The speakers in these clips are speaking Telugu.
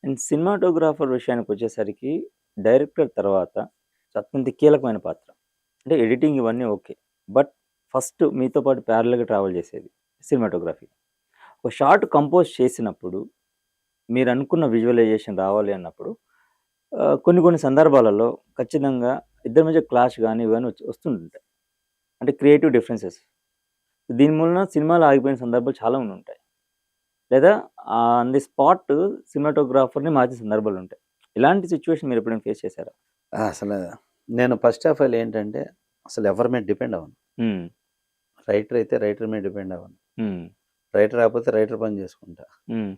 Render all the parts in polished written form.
అండ్ సినిమాటోగ్రాఫర్ విషయానికొచ్చేసరికి డైరెక్టర్ తర్వాత అత్యంత కీలకమైన పాత్ర. అంటే ఎడిటింగ్ ఇవన్నీ ఓకే. బట్ ఫస్ట్ మీతో పాటు ప్యారలెల్‌గా ట్రావెల్ చేసేది సినిమాటోగ్రఫీ. ఒక షాట్ కంపోజ్ చేసినప్పుడు మీరనుకున్న విజువలైజేషన్ రావాలి అన్నప్పుడు కొన్ని కొన్ని సందర్భాలలో ఖచ్చితంగా ఇద్దరి మధ్య క్లాష్ గాని ఇవన్నీ వస్తుంటుంటాయి. అంటే క్రియేటివ్ డిఫరెన్సెస్. దీని మూలన సినిమాలు ఆగిపోయిన సందర్భాలు చాలా ఉండుంటాయి. లేదా ఆన్ ది స్పాట్ సినిమాటోగ్రాఫర్‌ని మార్చిన సందర్భాలుంటాయి. ఇలాంటి సిట్యుయేషన్ మీరెప్పుడైనా ఫేస్ చేసారా? అసలు నేను ఫస్ట్ ఆఫ్ ఆల్ ఏంటంటే, అసలు ఎవరి మీద డిపెండ్ అవ్వను. హ్మ్. రైటర్ అయితే రైటర్ మీద డిపెండ్ అవ్వను. హ్మ్. రైటర్ రాకపోతే రైటర్ పని చేసుకుంటా. హ్మ్.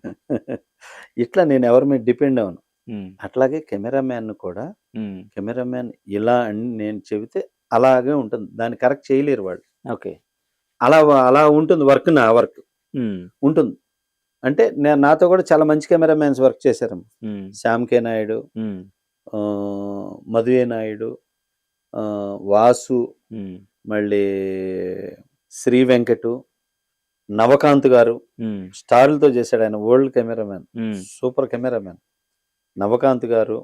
ఇట్లా నేను ఎవరి మీద డిపెండ్ అవ్వను. హ్మ్. అట్లాగే కెమెరామ్యాన్‌ని కూడా హ్మ్. కెమెరామ్యాన్ ఇలా అని నేను చెబితే అలాగే ఉంటుంది. దాన్ని కరెక్ట్ చేయలేరు వాళ్ళు. ఓకే. అలా ఉంటుంది వర్క్ నా వర్క్. హ్మ్. ఉంటుంది. అంటే నాతో కూడా చాలా మంచి కెమెరామ్యాన్స్ వర్క్ చేశారు. హ్మ్. శ్యామ్ కే నాయుడు, హ్మ్. మధు ఏ నాయుడు, వాసు, హ్మ్. మళ్ళీ శ్రీ వెంకటు, నవకాంత్ గారు హ్మ్. స్టార్లతో చేశాడు. ఆయన వరల్డ్ కెమెరామ్యాన్, హ్మ్. సూపర్ కెమెరామ్యాన్ నవకాంత్ గారు.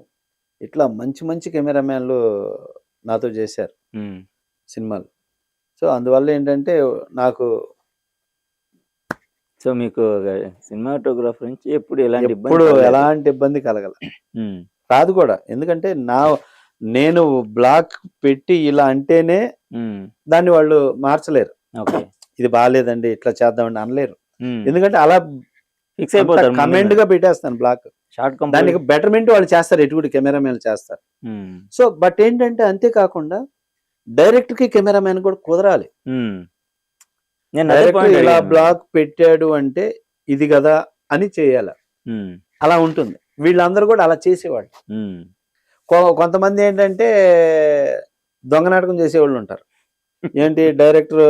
ఇట్లా మంచి మంచి కెమెరామ్యాన్లు నాతో చేశారు హ్మ్. సినిమాలు. సో అందువల్ల ఏంటంటే నాకు సో, మీకు సినిమాటోగ్రాఫర్ నుంచి ఎప్పుడు ఎలాంటి ఇబ్బంది ఎప్పుడు పడలేదు. ఎలాంటి ఇబ్బంది కలగల. హ్మ్. రాదు కూడా. ఎందుకంటే నేను బ్లాక్ పెట్టి ఇలా అంటేనే హ్మ్. దాన్ని వాళ్ళు మార్చలేరు. ఓకే. ఇది బాలేదండి ఇట్లా చేద్దామండి అనలేరు. హ్మ్. ఎందుకంటే అలా ఫిక్స్ అంత అయిపోతారు ముందుగానే. కమెండ్‌గా పెట్టేస్తాను బ్లాక్. Short compose. దానికి బెటర్‌మెంట్ వాళ్ళు చేస్తారు. ఎటుకుడి కెమెరామెన్‌లు చేస్తారు. హ్మ్. సో బట్ ఏంటంటే అంతే కాకుండా డైరెక్టర్‌కి కెమెరామెన్ కూడా కుదరాలి. హ్మ్. నేను అదే డైరెక్టర్ పాయింట్ ఇలా అడిగాను. బ్లాక్ పెట్టాడు అంటే ఇది కదా అని చేయాల. హ్మ్. అలా ఉంటుంది. వీళ్ళందరూ కూడా అలా చేసేవాళ్ళు. హ్మ్. కొంతమంది ఏంటంటే దొంగ నాటకం చేసేవాళ్ళు ఉంటారు. ఏంటి డైరెక్టర్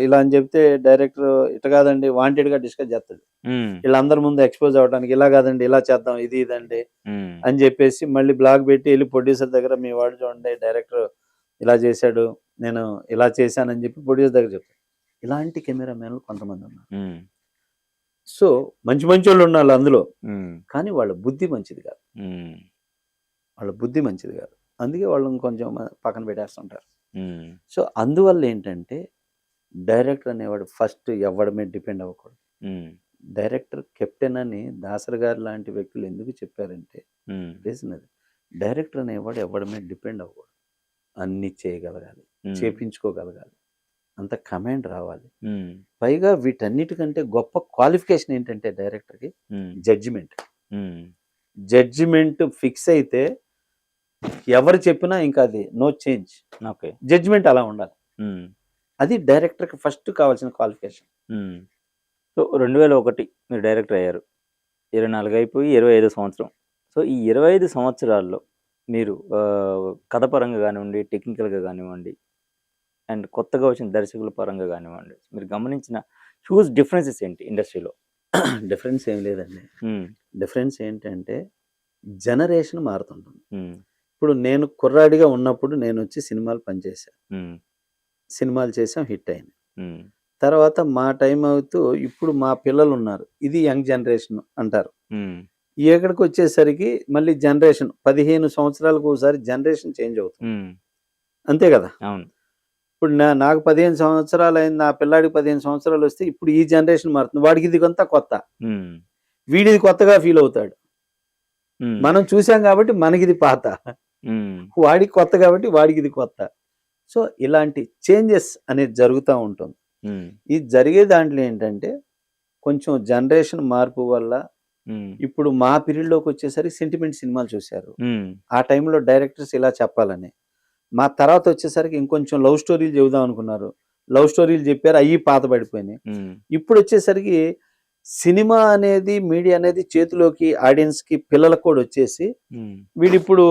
ఇలా అని చెప్తే డైరెక్టర్ ఇట్ట కాదండి వాంటెడ్‌గా డిస్కస్ చేస్తాడు. హ్మ్. వీళ్ళందరి ముందు ఎక్స్‌పోజ్ అవ్వడానికి ఇలా కాదండి ఇలా చేద్దాం ఇది ఇదండి హ్మ్. అని చెప్పేసి మళ్ళీ బ్లాక్ పెట్టి వెళ్ళి ప్రొడ్యూసర్ దగ్గర మీ వాడు చూడండి డైరెక్టర్ ఇలా చేశాడు. నేను ఇలా చేశానని చెప్పి ప్రొడ్యూసర్ దగ్గర చెప్తాను. ఇలాంటి కెమెరామెన్‌లు కొంతమంది ఉన్నారు. హ్మ్. సో మంచి మంచోళ్ళు ఉన్నారు అందులో. హ్మ్. కానీ వాళ్ళ బుద్ధి మంచిది కాదు. హ్మ్. వాళ్ళ బుద్ధి మంచిది కాదు. అందుకే వాళ్ళని కొంచెం పక్కన పెట్టేస్తుంటారు. హ్మ్. సో అందువల్ల ఏంటంటే డైరెక్టర్ అనేవాడు ఫస్ట్ ఎవడి మీద డిపెండ్ అవ్వకూడదు. హ్మ్. డైరెక్టర్ కెప్టెన్ అని దాసరి గారు లాంటి వ్యక్తులు ఎందుకు చెప్పారంటే హ్మ్. రీజన్ అది. డైరెక్టర్ అనేవాడు ఎవడి మీద డిపెండ్ అవ్వకూడదు. అన్నీ చేయగలగాలి, హ్మ్. చేపించుకోగలగాలి, అంత కమాండ్ రావాలి. హ్మ్. పైగా వీటన్నిటికంటే గొప్ప క్వాలిఫికేషన్ ఏంటంటే డైరెక్టర్‌కి హ్మ్. జడ్జిమెంట్. హ్మ్. జడ్జిమెంట్ ఫిక్స్ అయితే ఎవరు చెప్పినా ఇంకా అది నో చేంజ్. ఓకే. జడ్జిమెంట్ అలా ఉండాలి. హ్మ్. అది డైరెక్టర్‌కి ఫస్ట్ కావాల్సిన క్వాలిఫికేషన్. హ్మ్. సో, 2001 మీరు డైరెక్టర్ అయ్యారు. 24 అయిపోయి 25 సంవత్సరం. సో, ఈ 25 సంవత్సరాల్లో మీరు కథ పరంగా గానివ్వండి, టెక్నికల్‌గా గానివ్వండి, అండ్ కొత్తగా వచ్చిన దర్శకుల పరంగా గానివ్వండి, మీరు గమనించిన హ్యూజ్ డిఫరెన్సెస్ ఏంటి ఇండస్ట్రీలో? డిఫరెన్స్ ఏం లేదండి. హ్మ్. డిఫరెన్స్ ఏంటంటే జనరేషన్ మారుతుంటుంది. హ్మ్. ఇప్పుడు నేను కుర్రాడిగా ఉన్నప్పుడు నేనొచ్చి సినిమాలు పనిచేశా. హ్మ్. సినిమాలు చేసాం హిట్ అయినాయి. హ్మ్. తర్వాత మా టైం అవుతూ ఇప్పుడు మా పిల్లలున్నారు. ఇది యంగ్ జనరేషన్ అంటారు. హ్మ్. ఇక్కడికొచ్చేసరికి మళ్ళీ జనరేషన్ 15 సంవత్సరాలకు ఒకసారి జనరేషన్ చేంజ్ అవుతుంది. హ్మ్. అంతే కదా! అవును. ఇప్పుడు నాకు 15 సంవత్సరాలయింది. నా పిల్లాడికి 15 సంవత్సరాలొస్తే ఇప్పుడు ఈ జనరేషన్ మారుతుంది. వాడికి ఇది కొంత కొత్త. హ్మ్. వీడిది కొత్తగా ఫీల్ అవుతాడు. హ్మ్. మనం చూసాం కాబట్టి మనకిది పాత. హ్మ్. వాడికి కొత్త కాబట్టి వాడికిది కొత్త. సో, ఇలాంటి చేంజెస్ అనేది జరుగుతా ఉంటుంది. హ్మ్. ఈ జరిగే దాంట్లో ఏంటంటే కొంచెం జనరేషన్ మార్పు వల్ల హ్మ్. ఇప్పుడు మా పీరియడ్‌లోకొచ్చేసరికి సెంటిమెంట్ సినిమాలు చూశారు. హ్మ్. ఆ టైంలో డైరెక్టర్స్ ఇలా చెప్పాలని. మా తర్వాత వచ్చేసరికి ఇంకొంచెం లవ్ స్టోరీలు చెబుదాం అనుకున్నారు. లవ్ స్టోరీలు చెప్పారు. అయ్యి పాత పడిపోయినాయి. హ్మ్. ఇప్పుడొచ్చేసరికి సినిమా అనేది, మీడియా అనేది చేతిలోకి ఆడియన్స్‌కి పిల్లలకు కూడా వచ్చేసి హ్మ్. వీడిప్పుడు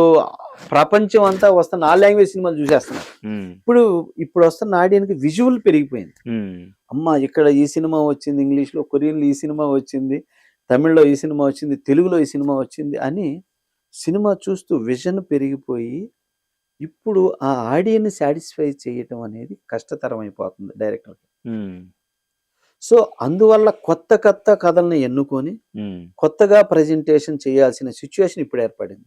ప్రపంచం అంతా వస్తున్న ఆల్ లాంగ్వేజ్ సినిమాలు చూసేస్తున్నారు. హ్మ్. ఇప్పుడు వస్తున్న ఆడియన్‌కి విజువల్ పెరిగిపోయింది. హ్మ్. అమ్మ ఇక్కడ ఈ సినిమా వచ్చింది ఇంగ్లీష్‌లో, కొరియన్‌లో ఈ సినిమా వచ్చింది, తమిళ్‌లో ఈ సినిమా వచ్చింది, తెలుగులో ఈ సినిమా వచ్చింది అని సినిమా చూస్తూ విజన్ పెరిగిపోయి ఇప్పుడు ఆ ఆడియన్‌ని సాటిస్ఫై చేయటం అనేది కష్టతరం అయిపోతుంది డైరెక్టర్‌కి. హ్మ్. సో అందువల్ల కొత్త కొత్త కథలను ఎన్నుకొని కొత్తగా ప్రజెంటేషన్ చేయాల్సిన సిచ్యువేషన్ ఇప్పుడు ఏర్పడింది.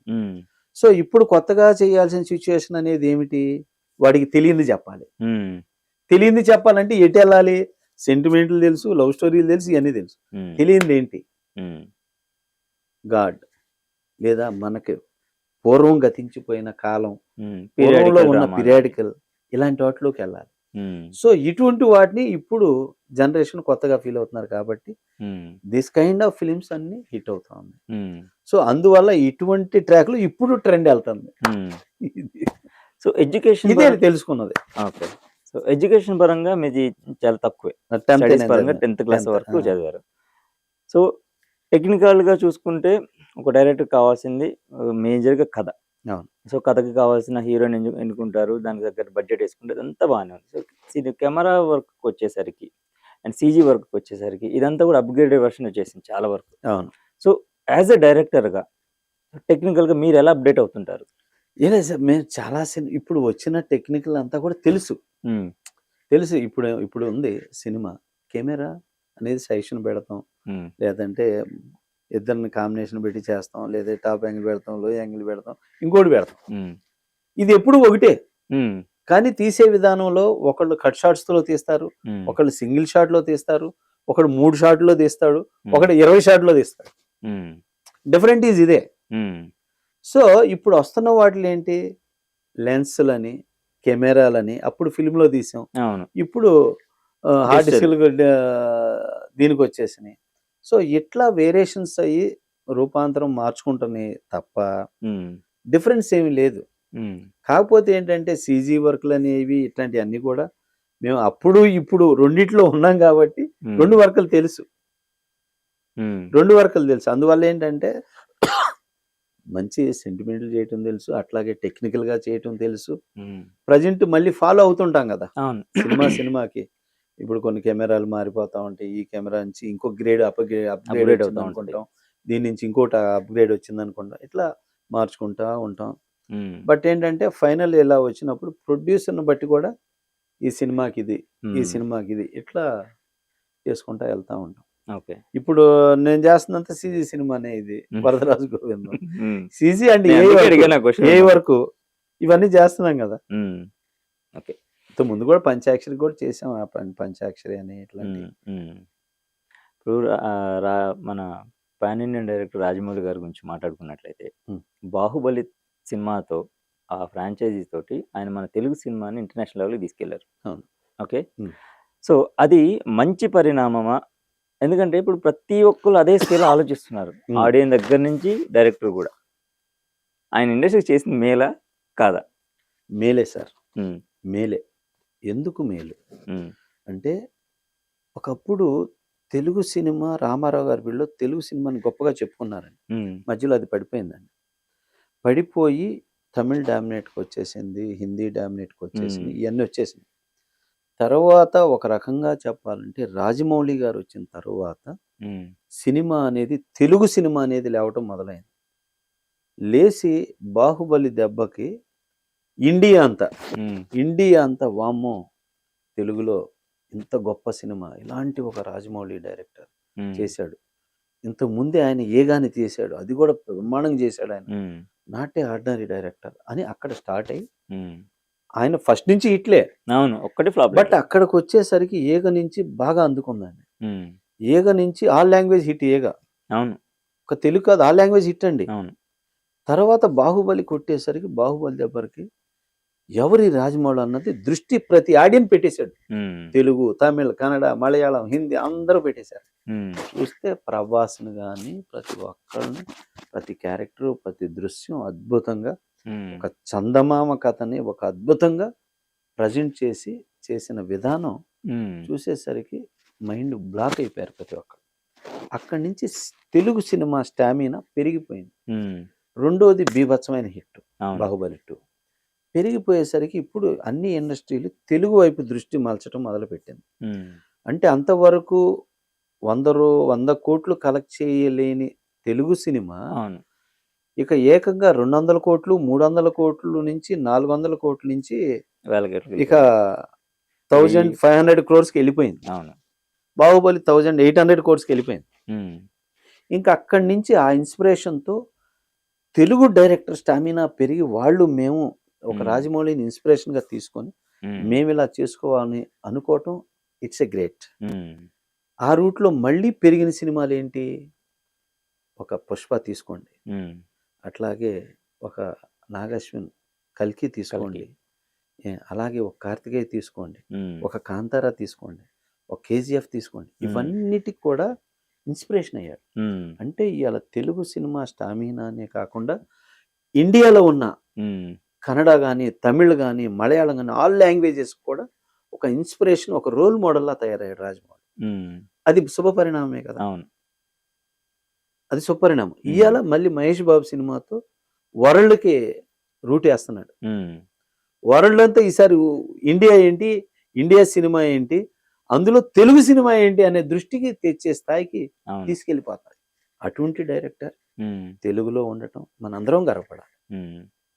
సో ఇప్పుడు కొత్తగా చేయాల్సిన సిచ్యువేషన్ అనేది ఏమిటి? వాడికి తెలియంది చెప్పాలి. తెలియంది చెప్పాలంటే ఎటు వెళ్ళాలి? సెంటిమెంట్లు తెలుసు, లవ్ స్టోరీలు తెలుసు, ఇవన్నీ తెలుసు. తెలియంది ఏంటి? గాడ్ లేదా మనకి పూర్వం గతించిపోయిన కాలం, పూర్వంలో ఉన్న పీరియాడికల్, ఇలాంటి వాటిలోకి వెళ్ళాలి. సో ఇటువంటి వాటిని ఇప్పుడు జనరేషన్ కొత్తగా ఫీల్ అవుతున్నారు కాబట్టి దిస్ కైండ్ ఆఫ్ ఫిలిమ్స్ అన్ని హిట్ అవుతా ఉన్నాయి. సో అందువల్ల ఇటువంటి ట్రాక్లు ఇప్పుడు ట్రెండ్ వెళ్తుంది. సో ఎడ్యుకేషన్ ఇదే తెలుసుకున్నది. ఓకే. సో ఎడ్యుకేషన్ పరంగా మీది చాలా తక్కువే, పరంగా 10th క్లాస్ వరకు చదివారు. సో టెక్నికల్గా చూసుకుంటే ఒక డైరెక్టర్ కావాల్సింది మేజర్గా కథ. సో కథకి కావాల్సిన హీరోయిన్ ఎన్నుకుంటారు, దానికి దగ్గర బడ్జెట్ వేసుకుంటే అంతా బాగానే ఉంది. సో కెమెరా వర్క్ వచ్చేసరికి అండ్ సీజీ వర్క్ వచ్చేసరికి ఇదంతా కూడా అప్గ్రేడెడ్ వర్షన్ వచ్చేసింది చాలా వరకు. అవును. సో యాజ్ ఎ డైరెక్టర్గా టెక్నికల్గా మీరు ఎలా అప్డేట్ అవుతుంటారు? ఏలే సార్, మేము చాలా ఇప్పుడు వచ్చిన టెక్నికల్ అంతా కూడా తెలుసు. ఇప్పుడు ఉంది సినిమా, కెమెరా అనేది సైషన్ పెడతాం, లేదంటే ఇద్దరిని కాంబినేషన్ పెట్టి చేస్తాం, లేదా టాప్ యాంగిల్ పెడతాం, లో యాంగిల్ పెడతాం, ఇంకోటి పెడతాం. ఇది ఎప్పుడు ఒకటే, కానీ తీసే విధానంలో ఒకళ్ళు కట్ షాట్స్ లో తీస్తారు, ఒకళ్ళు సింగిల్ షాట్ లో తీస్తారు, ఒకడు 3 షాట్లో తీస్తాడు, ఒకడు 20 షాట్లో తీస్తాడు. డిఫరెంట్ ఈజ్ ఇదే. సో ఇప్పుడు వస్తున్న వాటిలో ఏంటి? లెన్స్లని, కెమెరాలని. అప్పుడు ఫిల్మ్లో తీసాం, ఇప్పుడు హార్డ్ డిస్క్ దీనికి వచ్చేసినాయి. సో ఇట్లా వేరియేషన్స్ అయ్యి రూపాంతరం మార్చుకుంటున్నాయి తప్ప డిఫరెన్స్ ఏమీ లేదు. కాకపోతే ఏంటంటే సీజీ వర్క్లు అనేవి ఇట్లాంటివి అన్నీ కూడా మేము అప్పుడు ఇప్పుడు రెండిట్లో ఉన్నాం కాబట్టి 2 వర్కులు తెలుసు. అందువల్ల ఏంటంటే మంచి సెంటిమెంట్లు చేయటం తెలుసు, అట్లాగే టెక్నికల్ గా చేయటం తెలుసు. ప్రజెంట్ మళ్ళీ ఫాలో అవుతుంటాం కదా సినిమాకి. ఇప్పుడు కొన్ని కెమెరాలు మారిపోతా ఉంటాయి, ఈ కెమెరా నుంచి ఇంకో గ్రేడ్ అప్గ్రేడ్ అవుతా అనుకుంటాం, దీని నుంచి ఇంకోటి అప్గ్రేడ్ వచ్చింది అనుకుంటాం, ఇట్లా మార్చుకుంటా ఉంటాం. బట్ ఏంటంటే ఫైనల్ ఇలా వచ్చినప్పుడు ప్రొడ్యూసర్ని బట్టి కూడా ఈ సినిమాకి ఇది, ఈ సినిమాకి ఇది, ఇట్లా చేసుకుంటా వెళ్తా ఉంటాం. ఇప్పుడు నేను చేస్తున్నంత సీజీ సినిమానే ఇది, వరదరాజు గోవిందం. సీజీ అంటే ఏ వరకు ఇవన్నీ చేస్తున్నాం కదా. ముందు కూడా పంచాక్షరి కూడా చేసాం, పంచాక్షరి అని ఇట్లాంటి. ఇప్పుడు మన పాన్ ఇండియన్ డైరెక్టర్ రాజమౌళి గారి గురించి మాట్లాడుకున్నట్లయితే, బాహుబలి సినిమాతో ఆ ఫ్రాంచైజీ తోటి ఆయన మన తెలుగు సినిమాని ఇంటర్నేషనల్ లెవెల్కి తీసుకెళ్లారు. ఓకే. సో అది మంచి పరిణామమా? ఎందుకంటే ఇప్పుడు ప్రతి ఒక్కరు అదే స్కేల్ ఆలోచిస్తున్నారు, ఆడియన్స్ దగ్గర నుంచి డైరెక్టర్ కూడా. ఆయన ఇండస్ట్రీ చేసింది మేలా కాదా? మేలే సార్, మేలే. ఎందుకు మేలు అంటే, ఒకప్పుడు తెలుగు సినిమా రామారావు గారి వీళ్ళు తెలుగు సినిమాని గొప్పగా చెప్పుకున్నారండి. మధ్యలో అది పడిపోయిందండి. పడిపోయి తమిళ్ డామినేట్కి వచ్చేసింది, హిందీ డామినేట్కి వచ్చేసింది, ఇవన్నీ వచ్చేసింది. తర్వాత ఒక రకంగా చెప్పాలంటే రాజమౌళి గారు వచ్చిన తర్వాత సినిమా అనేది, తెలుగు సినిమా అనేది లేవటం మొదలైంది. లేచి బాహుబలి దెబ్బకి ఇండియా అంతా వామ్మో తెలుగులో ఇంత గొప్ప సినిమా, ఇలాంటి ఒక రాజమౌళి డైరెక్టర్ చేశాడు, ఇంత ముందే ఆయన ఏగాని తీశాడు, అది కూడా బ్రహ్మాండంగా చేశాడు, ఆయన నాట్ ఏ ఆర్డినరీ డైరెక్టర్ అని అక్కడ స్టార్ట్ అయ్యి, ఆయన ఫస్ట్ నుంచి ఇట్లే, అవును, ఒక్కటి ఫ్లాప్. బట్ అక్కడికి వచ్చేసరికి ఏగ నుంచి బాగా అందుకుందండి. ఏగ నుంచి ఆల్ లాంగ్వేజ్ హిట్. ఏగ అవును, ఒక తెలుగు కాదు, ఆల్ లాంగ్వేజ్ హిట్ అండి. తర్వాత బాహుబలి కొట్టేసరికి, బాహుబలి దెబ్బకి ఎవరి రాజమౌళి అన్నది దృష్టి ప్రతి ఆడియన్స్ పెట్టేశాడు. తెలుగు, తమిళ్, కన్నడ, మలయాళం, హిందీ అందరూ పెట్టేశారు. చూస్తే ప్రభాస్ని కానీ ప్రతి ఒక్కరిని, ప్రతి క్యారెక్టర్, ప్రతి దృశ్యం అద్భుతంగా, ఒక చందమామ కథని ఒక అద్భుతంగా ప్రజెంట్ చేసిన విధానం చూసేసరికి మైండ్ బ్లాక్ అయిపోయారు ప్రతి ఒక్కరు. అక్కడి నుంచి తెలుగు సినిమా స్టామినా పెరిగిపోయింది. రెండోది బీభత్సమైన హిట్ బాహుబలి 2 పెరిగిపోయేసరికి ఇప్పుడు అన్ని ఇండస్ట్రీలు తెలుగు వైపు దృష్టి మలచడం మొదలుపెట్టింది. అంటే అంతవరకు 100 కోట్లు కలెక్ట్ చేయలేని తెలుగు సినిమా ఇక ఏకంగా 200 కోట్లు, 300 కోట్లు నుంచి 400 కోట్ల నుంచి ఇక 1500 crores వెళ్ళిపోయింది. బాహుబలి 1800 కోర్స్కి వెళ్ళిపోయింది. ఉమ్, ఇంకా అక్కడి నుంచి ఆ ఇన్స్పిరేషన్తో తెలుగు డైరెక్టర్ స్టామినా పెరిగి వాళ్ళు మేము ఒక రాజమౌళిని ఇన్స్పిరేషన్గా తీసుకొని మేము ఇలా చేసుకోవాలని అనుకోవటం ఇట్స్ ఎ గ్రేట్. ఆ రూట్లో మళ్ళీ పెరిగిన సినిమాలు ఏంటి, ఒక పుష్ప తీసుకోండి, అట్లాగే ఒక నాగాశ్విన్ కల్కి తీసుకోండి, అలాగే ఒక కార్తికేయ తీసుకోండి, ఒక కాంతారా తీసుకోండి, ఒక కేజీఎఫ్ తీసుకోండి, ఇవన్నిటికి కూడా ఇన్స్పిరేషన్ అయ్యాడు. అంటే ఇవాళ తెలుగు సినిమా స్టామినానే కాకుండా ఇండియాలో ఉన్న కన్నడ కానీ, తమిళ్ కానీ, మలయాళం కానీ, ఆల్ లాంగ్వేజెస్ కూడా ఒక ఇన్స్పిరేషన్, ఒక రోల్ మోడల్లా తయారయ్యాడు రాజమౌళి. అది శుభపరిణామమే కదా. అవును. అది శుభపరిణామం. ఇవాళ మళ్ళీ మహేష్ బాబు సినిమాతో వరల్డ్కి రూట్ వేస్తున్నాడు. వరల్డ్ అంతా ఈసారి ఇండియా ఏంటి, ఇండియా సినిమా ఏంటి, అందులో తెలుగు సినిమా ఏంటి అనే దృష్టికి తెచ్చే స్థాయికి తీసుకెళ్ళిపోతాడు. అటువంటి డైరెక్టర్ తెలుగులో ఉండటం మనందరం గర్వపడాలి.